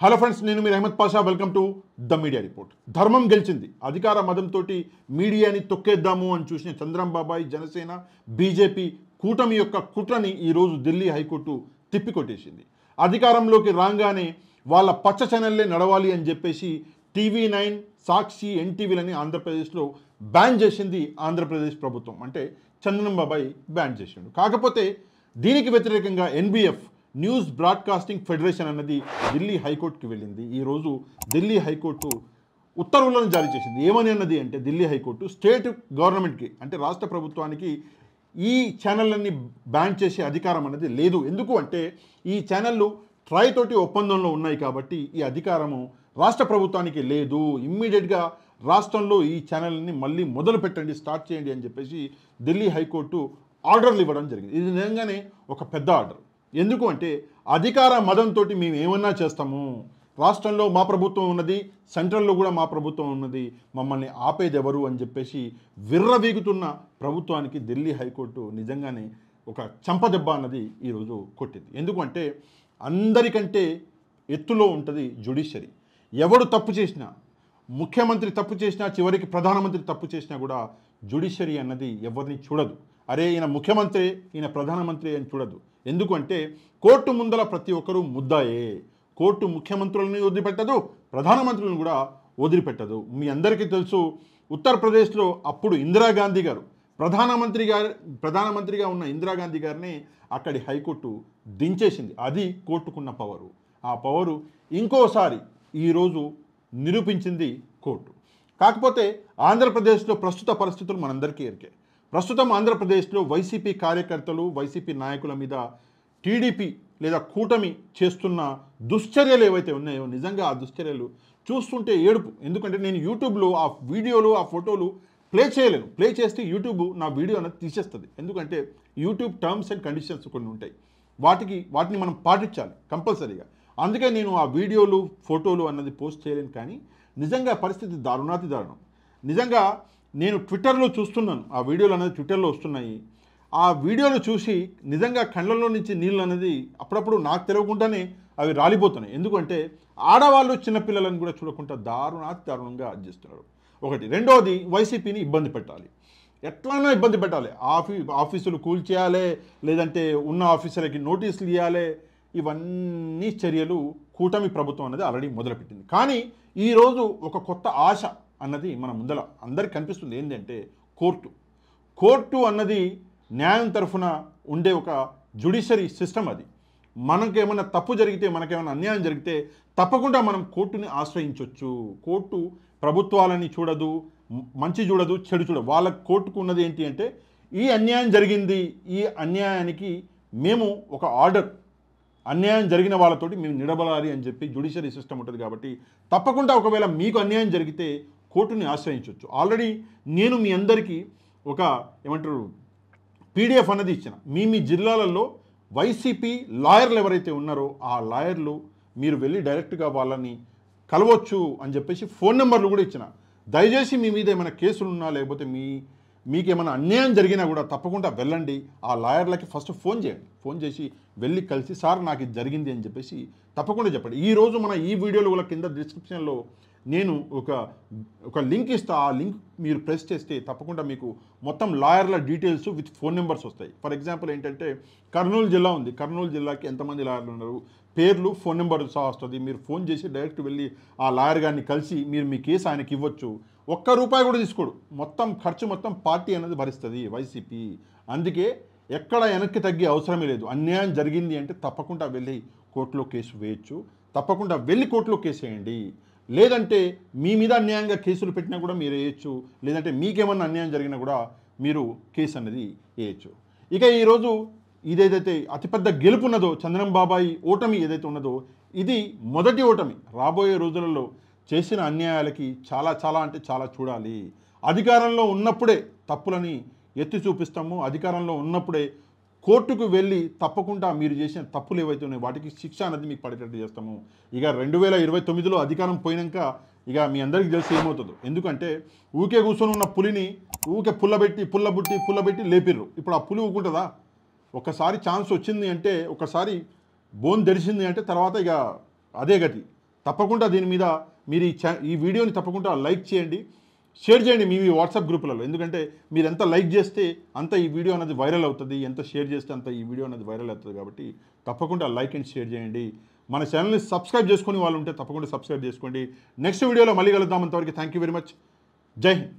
Hello friends, నేను మీరు Ahmed Pasha. Welcome to the media report. ధర్మం గెలిచింది. అధికార మదంతో మీడియాని తొక్కేద్దాము అని చూసిన చంద్రంబాబాయ్, జనసేన, బీజేపీ కూటమి యొక్క కుట్రని ఈరోజు ఢిల్లీ హైకోర్టు తిప్పికొట్టేసింది. అధికారంలోకి రాగానే వాళ్ళ పచ్చ ఛానల్లే నడవాలి అని చెప్పేసి TV9, సాక్షి, ఎన్టీవీలని ఆంధ్రప్రదేశ్లో బ్యాన్ చేసింది ఆంధ్రప్రదేశ్ ప్రభుత్వం. అంటే చంద్రంబాబాయ్ బ్యాన్ చేసిండు. కాకపోతే దీనికి వ్యతిరేకంగా NBF, న్యూస్ బ్రాడ్కాస్టింగ్ ఫెడరేషన్ అన్నది ఢిల్లీ హైకోర్టుకి వెళ్ళింది. ఈరోజు ఢిల్లీ హైకోర్టు ఉత్తర్వులను జారీ చేసింది. ఏమని అన్నది అంటే, ఢిల్లీ హైకోర్టు స్టేట్ గవర్నమెంట్కి, అంటే రాష్ట్ర ప్రభుత్వానికి ఈ ఛానళ్ళని బ్యాన్ చేసే అధికారం అనేది లేదు. ఎందుకు అంటే ఈ ఛానళ్ళు ట్రై తోటి ఒప్పందంలో ఉన్నాయి కాబట్టి ఈ అధికారము రాష్ట్ర ప్రభుత్వానికి లేదు. ఇమ్మీడియట్గా రాష్ట్రంలో ఈ ఛానల్ని మళ్ళీ మొదలు పెట్టండి, స్టార్ట్ చేయండి అని చెప్పేసి ఢిల్లీ హైకోర్టు ఆర్డర్లు ఇవ్వడం జరిగింది. ఇది నిజంగానే ఒక పెద్ద ఆర్డర్. ఎందుకు అంటే అధికార మదంతో మేము ఏమన్నా చేస్తాము, రాష్ట్రంలో మా ప్రభుత్వం ఉన్నది, సెంట్రల్లో కూడా మా ప్రభుత్వం ఉన్నది, మమ్మల్ని ఆపేది ఎవరు అని చెప్పేసి విర్రవీగుతున్న ప్రభుత్వానికి ఢిల్లీ హైకోర్టు నిజంగానే ఒక చంపదెబ్బ అన్నది ఈరోజు కొట్టింది. ఎందుకంటే అందరికంటే ఎత్తులో ఉంటుంది జ్యుడిషియరీ. ఎవడు తప్పు చేసినా, ముఖ్యమంత్రి తప్పు చేసినా, చివరికి ప్రధానమంత్రి తప్పు చేసినా కూడా జ్యుడిషియరీ అన్నది ఎవరిని చూడదు. అరే ఈయన ముఖ్యమంత్రి, ఈయన ప్రధానమంత్రి అని చూడదు. ఎందుకంటే కోర్టు ముందల ప్రతి ఒక్కరూ ముద్దాయే. కోర్టు ముఖ్యమంత్రులను వదిలిపెట్టదు, ప్రధానమంత్రులను కూడా వదిలిపెట్టదు. మీ అందరికీ తెలుసు, ఉత్తరప్రదేశ్లో అప్పుడు ఇందిరాగాంధీ గారు ప్రధానమంత్రిగా ఉన్న ఇందిరాగాంధీ గారిని అక్కడి హైకోర్టు దించేసింది. అది కోర్టుకున్న పవరు. ఆ పవరు ఇంకోసారి ఈరోజు నిరూపించింది కోర్టు. కాకపోతే ఆంధ్రప్రదేశ్లో ప్రస్తుత పరిస్థితులు మనందరికీ ఎరికే. ప్రస్తుతం ఆంధ్రప్రదేశ్లో వైసీపీ కార్యకర్తలు, వైసీపీ నాయకుల మీద టీడీపీ లేదా కూటమి చేస్తున్న దుశ్చర్యలు ఏవైతే ఉన్నాయో, నిజంగా ఆ దుశ్చర్యలు చూస్తుంటే ఏడుపు. ఎందుకంటే నేను యూట్యూబ్లో ఆ వీడియోలు, ఆ ఫోటోలు ప్లే చేయలేను. ప్లే చేస్తే యూట్యూబ్ నా వీడియో అనేది తీసేస్తుంది. ఎందుకంటే యూట్యూబ్ టర్మ్స్ అండ్ కండిషన్స్ కొన్ని ఉంటాయి, వాటిని మనం పాటించాలి కంపల్సరీగా. అందుకే నేను ఆ వీడియోలు, ఫోటోలు అన్నది పోస్ట్ చేయలేను. కానీ నిజంగా పరిస్థితి దారుణాతి దారుణం. నిజంగా నేను ట్విట్టర్లో చూస్తున్నాను, ఆ వీడియోలు అనేది ట్విట్టర్లో వస్తున్నాయి. ఆ వీడియోలు చూసి నిజంగా కళ్ళల్లో నుంచి నీళ్ళు అనేది అప్పుడప్పుడు నాకు తెలియకుండానే అవి రాలిపోతున్నాయి. ఎందుకంటే ఆడవాళ్ళు, చిన్నపిల్లలను కూడా చూడకుండా దారుణాతి దారుణంగా చేస్తున్నారు. ఒకటి. రెండోది, వైసీపీని ఇబ్బంది పెట్టాలి, ఎట్లైనా ఇబ్బంది పెట్టాలి. ఆఫీసులు కూల్చేయాలి, లేదంటే ఉన్న ఆఫీసర్లకి నోటీసులు ఇవ్వాలి. ఇవన్నీ చర్యలు కూటమి ప్రభుత్వం అనేది ఆల్రెడీ మొదలుపెట్టింది. కానీ ఈరోజు ఒక కొత్త ఆశ అన్నది మన ముందర అందరికి కనిపిస్తుంది. ఏంటంటే కోర్టు అన్నది న్యాయం తరఫున ఉండే ఒక జ్యుడిషియరీ సిస్టమ్. అది మనకేమైనా తప్పు జరిగితే, మనకేమైనా అన్యాయం జరిగితే తప్పకుండా మనం కోర్టుని ఆశ్రయించవచ్చు. కోర్టు ప్రభుత్వాలని చూడదు, మంచి చూడదు, చెడు చూడదు. వాళ్ళ కోర్టుకు ఉన్నది ఏంటి అంటే, ఈ అన్యాయం జరిగింది, ఈ అన్యాయానికి మేము ఒక ఆర్డర్, అన్యాయం జరిగిన వాళ్ళతోటి మేము నిలబడాలి అని చెప్పి జ్యుడిషియరీ సిస్టమ్ ఉంటుంది. కాబట్టి తప్పకుండా ఒకవేళ మీకు అన్యాయం జరిగితే కోర్టుని ఆశ్రయించవచ్చు. ఆల్రెడీ నేను మీ అందరికీ ఒక PDF అన్నది ఇచ్చిన. మీ జిల్లాలలో వైసీపీ లాయర్లు ఎవరైతే ఉన్నారో ఆ లాయర్లు మీరు వెళ్ళి డైరెక్ట్గా వాళ్ళని కలవచ్చు అని చెప్పేసి ఫోన్ నెంబర్లు కూడా ఇచ్చిన. దయచేసి మీ మీద ఏమైనా కేసులు ఉన్నా, లేకపోతే మీకు ఏమైనా అన్యాయం జరిగినా కూడా తప్పకుండా వెళ్ళండి. ఆ లాయర్లకి ఫస్ట్ ఫోన్ చేయండి. ఫోన్ చేసి వెళ్ళి కలిసి, సార్ నాకు ఇది జరిగింది అని చెప్పేసి తప్పకుండా చెప్పండి. ఈరోజు మన ఈ వీడియోలో కూడా కింద డిస్క్రిప్షన్లో నేను ఒక లింక్ ఇస్తా. ఆ లింక్ మీరు ప్రెస్ చేస్తే తప్పకుండా మీకు మొత్తం లాయర్ల డీటెయిల్స్ విత్ ఫోన్ నెంబర్స్ వస్తాయి. ఫర్ ఎగ్జాంపుల్ ఏంటంటే, కర్నూలు జిల్లా ఉంది, కర్నూలు జిల్లాకి ఎంతమంది లాయర్లు ఉన్నారు, పేర్లు, ఫోన్ నెంబర్ సహా వస్తుంది. మీరు ఫోన్ చేసి డైరెక్ట్ వెళ్ళి ఆ లాయర్ గారిని కలిసి మీరు మీ కేసు ఆయనకి ఇవ్వచ్చు. ₹1 కూడా తీసుకోడు. మొత్తం ఖర్చు మొత్తం పార్టీ అనేది భరిస్తుంది, వైసీపీ. అందుకే ఎక్కడ వెనక్కి తగ్గే అవసరమే లేదు. అన్యాయం జరిగింది అంటే తప్పకుండా వెళ్ళి కోర్టులో కేసు వేయచ్చు. తప్పకుండా వెళ్ళి కోర్టులో కేసు వేయండి. లేదంటే మీ మీద అన్యాయంగా కేసులు పెట్టినా కూడా మీరు వేయచ్చు. లేదంటే మీకేమన్నా అన్యాయం జరిగినా కూడా మీరు కేసు అనేది వేయచ్చు. ఇక ఈరోజు ఇదేదైతే అతిపెద్ద గెలుపు ఉన్నదో, చంద్రంబాబాయ్ ఓటమి ఏదైతే ఉన్నదో, ఇది మొదటి ఓటమి. రాబోయే రోజులలో చేసిన అన్యాయాలకి చాలా చాలా అంటే చాలా చూడాలి. అధికారంలో ఉన్నప్పుడే తప్పులని ఎత్తి చూపిస్తాము. అధికారంలో ఉన్నప్పుడే కోర్టుకు వెళ్ళి తప్పకుండా మీరు చేసిన తప్పులు ఏవైతే ఉన్నాయో వాటికి శిక్ష అనేది మీకు పడేటట్టు చేస్తాము. ఇక 2029లో అధికారం పోయినాక ఇక మీ అందరికీ తెలిసి ఏమవుతుందో. ఎందుకంటే ఊకే కూర్చొని ఉన్న పులిని ఊకే పుల్లబెట్టి లేపిర్రు. ఇప్పుడు ఆ పులి ఊకుంటుందా? ఒకసారి ఛాన్స్ వచ్చింది అంటే, ఒకసారి బోన్ తెరిచింది అంటే తర్వాత ఇక అదే గతి. తప్పకుండా దీని మీద మీరు ఈ వీడియోని తప్పకుండా లైక్ చేయండి, షేర్ చేయండి మీ వాట్సాప్ గ్రూపులలో. ఎందుకంటే మీరు ఎంత లైక్ చేస్తే అంత ఈ వీడియో అనేది వైరల్ అవుతుంది, ఎంత షేర్ చేస్తే అంత ఈ వీడియో అనేది వైరల్ అవుతుంది. కాబట్టి తప్పకుండా లైక్ అండ్ షేర్ చేయండి. మన ఛానల్ని సబ్స్క్రైబ్ చేసుకుని వాళ్ళు ఉంటే తప్పకుండా సబ్స్క్రైబ్ చేసుకోండి. నెక్స్ట్ వీడియోలో మళ్ళీ కలుద్దాం. అంతవరకు థ్యాంక్ యూ వెరీ మచ్. జై హింద్.